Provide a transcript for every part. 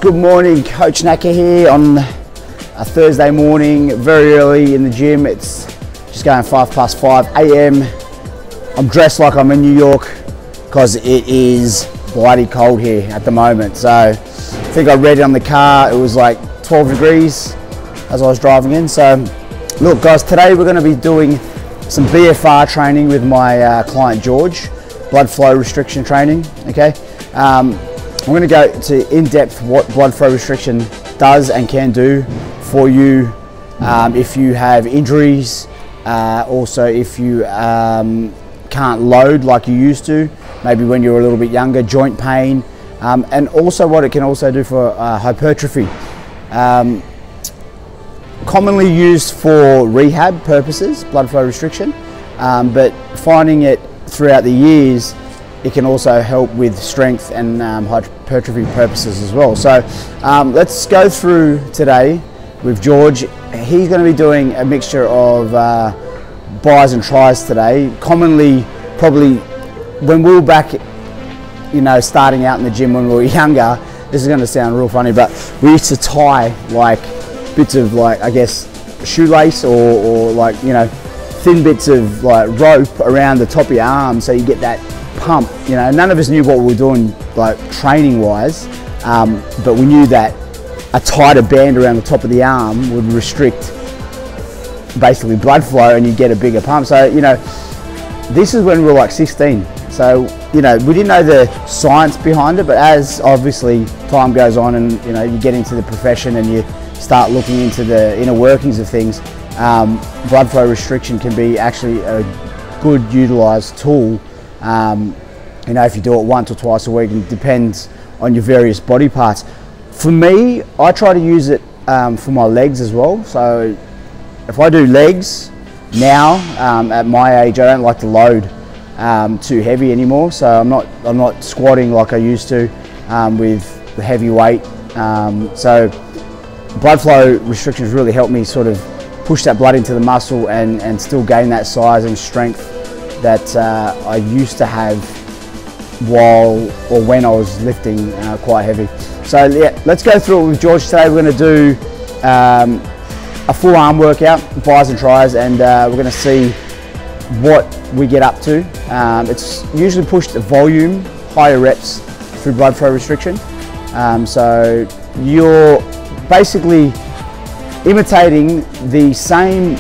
Good morning, Coach Naka here on a Thursday morning, very early in the gym. It's just going 5:05 a.m. I'm dressed like I'm in New York because it is bloody cold here at the moment. So I think I read it on the car, it was like 12 degrees as I was driving in. So look guys, today we're going to be doing some BFR training with my client George, blood flow restriction training, okay? I'm going to go to in-depth what blood flow restriction does and can do for you if you have injuries, also if you can't load like you used to, maybe when you were a little bit younger, joint pain, and also what it can also do for hypertrophy. Commonly used for rehab purposes, blood flow restriction, but finding it throughout the years, it can also help with strength and hypertrophy purposes as well. So let's go through today with George. He's going to be doing a mixture of bis and tris today. Commonly, probably when we were back, you know, starting out in the gym when we were younger, this is going to sound real funny, but we used to tie like bits of, like, I guess, shoelace or like, you know, thin bits of like rope around the top of your arm so you get that pump. You know, none of us knew what we were doing like training wise, but we knew that a tighter band around the top of the arm would restrict basically blood flow and you get a bigger pump. So, you know, this is when we were like 16. So, you know, we didn't know the science behind it, but as obviously time goes on and, you know, you get into the profession and you start looking into the inner workings of things, blood flow restriction can be actually a good utilized tool. You know, if you do it once or twice a week, and it depends on your various body parts. For me, I try to use it for my legs as well. So if I do legs now, at my age, I don't like to load too heavy anymore. So I'm not squatting like I used to with the heavy weight. So blood flow restrictions really help me sort of push that blood into the muscle and still gain that size and strength that I used to have when I was lifting quite heavy. So yeah, let's go through it with George today. We're going to do a full arm workout, bis and tris, and we're going to see what we get up to. It's usually pushed to volume, higher reps through blood flow restriction. So you're basically imitating the same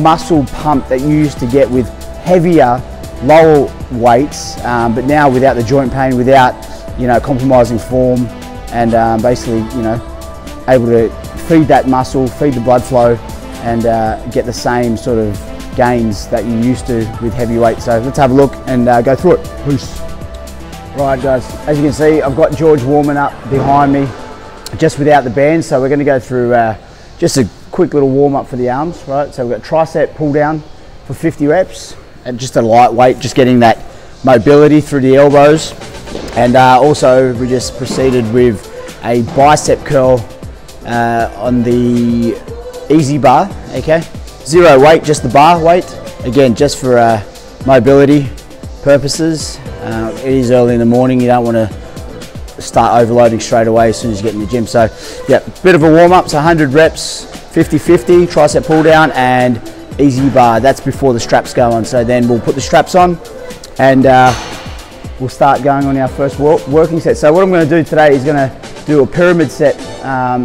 muscle pump that you used to get with heavier, lower weights, but now without the joint pain, without, you know, compromising form, and basically, you know, able to feed that muscle, feed the blood flow, and get the same sort of gains that you used to with heavy weights. So let's have a look and go through it. Peace. Right guys, as you can see, I've got George warming up behind me, just without the band. So we're going to go through just a quick little warm up for the arms, right? So we've got tricep pull down for 50 reps. And just a lightweight, just getting that mobility through the elbows. And also we just proceeded with a bicep curl on the easy bar, okay? Zero weight, just the bar weight. Again, just for mobility purposes. It is early in the morning, you don't want to start overloading straight away as soon as you get in the gym. So yeah, bit of a warm up, so 100 reps, 50-50, tricep pull down and easy bar. That's before the straps go on. So then we'll put the straps on and we'll start going on our first working set. So what I'm going to do today is going to do a pyramid set,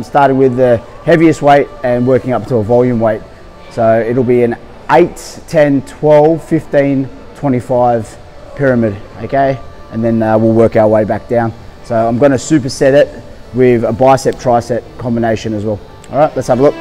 starting with the heaviest weight and working up to a volume weight. So it'll be an 8, 10, 12, 15, 25 pyramid, okay? And then we'll work our way back down. So I'm going to superset it with a bicep tricep combination as well. All right, let's have a look.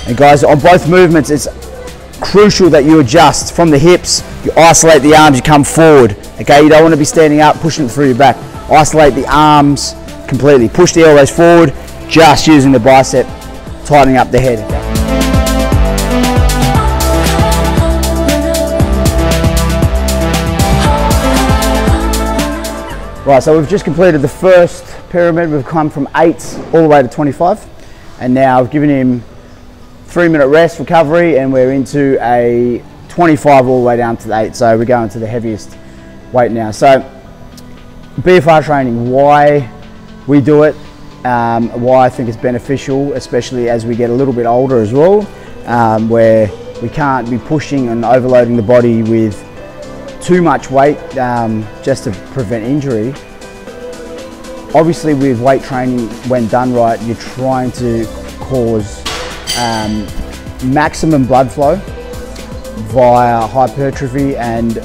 And guys, on both movements, it's crucial that you adjust from the hips, you isolate the arms, you come forward, okay? You don't want to be standing up, pushing it through your back. Isolate the arms completely. Push the elbows forward, just using the bicep, tightening up the head. Okay? Right, so we've just completed the first pyramid. We've come from 8 all the way to 25. And now I've given him 3-minute rest, recovery, and we're into a 25 all the way down to the 8. So we're going to the heaviest weight now. So BFR training, why we do it, why I think it's beneficial, especially as we get a little bit older as well, where we can't be pushing and overloading the body with too much weight just to prevent injury. Obviously with weight training, when done right, you're trying to cause maximum blood flow via hypertrophy and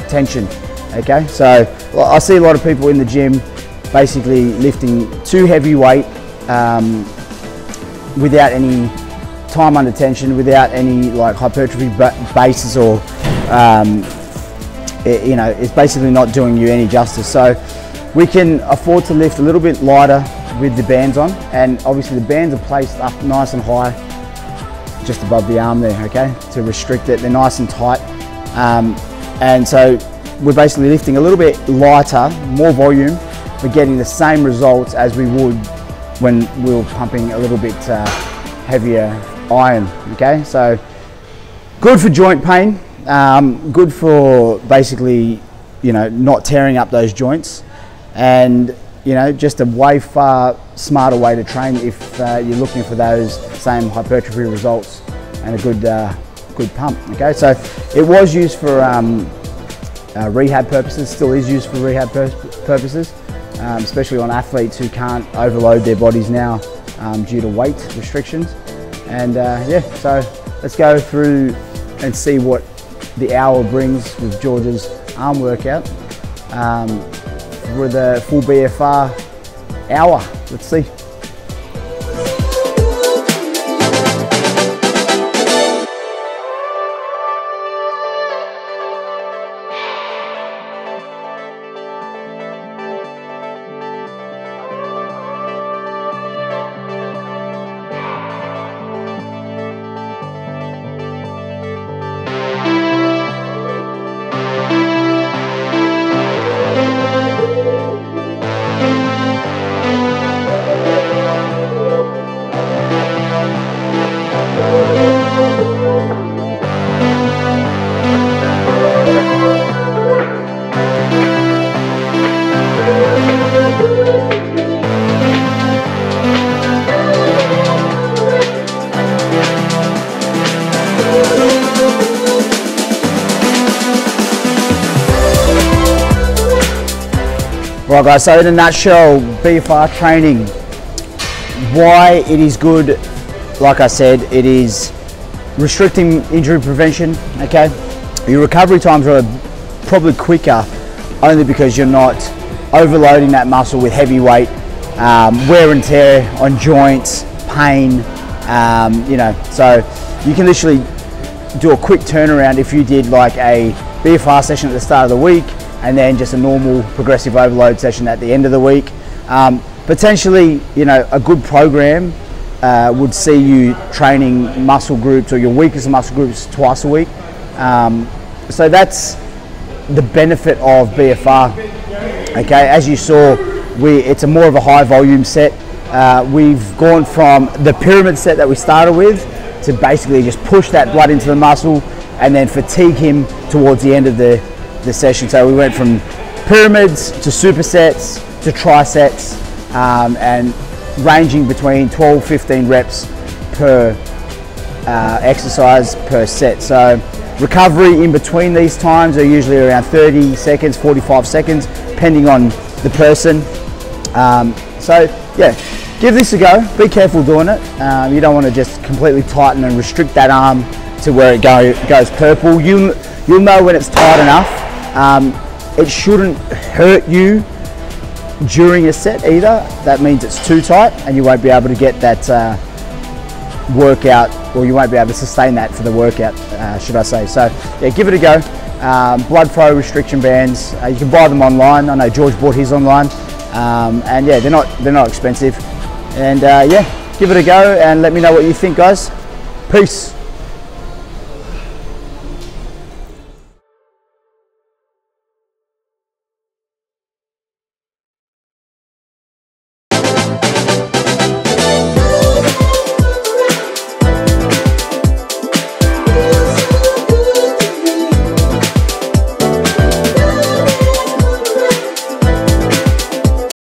tension. Okay, so I see a lot of people in the gym basically lifting too heavy weight without any time under tension, without any like hypertrophy basis, or you know, it's basically not doing you any justice. So we can afford to lift a little bit lighter with the bands on, and obviously the bands are placed up nice and high just above the arm there, okay, to restrict it. They're nice and tight, and so we're basically lifting a little bit lighter, more volume, but getting the same results as we would when we were pumping a little bit heavier iron, okay? So good for joint pain, good for basically, you know, not tearing up those joints, and you know, just a way far smarter way to train if you're looking for those same hypertrophy results and a good pump. Okay, so it was used for rehab purposes, still is used for rehab purposes, especially on athletes who can't overload their bodies now due to weight restrictions. And yeah, so let's go through and see what the hour brings with George's arm workout. With a full BFR hour. Let's see. Right guys, so in a nutshell, BFR training, why it is good, like I said, it is restricting injury prevention, okay? Your recovery times are probably quicker only because you're not overloading that muscle with heavy weight, wear and tear on joints, pain, you know, so you can literally do a quick turnaround if you did like a BFR session at the start of the week and then just a normal progressive overload session at the end of the week. Potentially, you know, a good program would see you training muscle groups or your weakest muscle groups twice a week. So that's the benefit of BFR. Okay, as you saw, it's a more of a high volume set. We've gone from the pyramid set that we started with to basically just push that blood into the muscle and then fatigue him towards the end of the session. So we went from pyramids to supersets to trisets, and ranging between 12-15 reps per exercise per set. So recovery in between these times are usually around 30 seconds, 45 seconds, depending on the person. So yeah, give this a go. Be careful doing it. You don't want to just completely tighten and restrict that arm to where it goes purple. You'll know when it's tight enough. It shouldn't hurt you during a set either. That means it's too tight and you won't be able to get that workout or you won't be able to sustain that for the workout, should I say. So yeah, give it a go. Blood flow restriction bands, you can buy them online. I know George bought his online, and yeah, they're not expensive. And yeah, give it a go and let me know what you think, guys. Peace.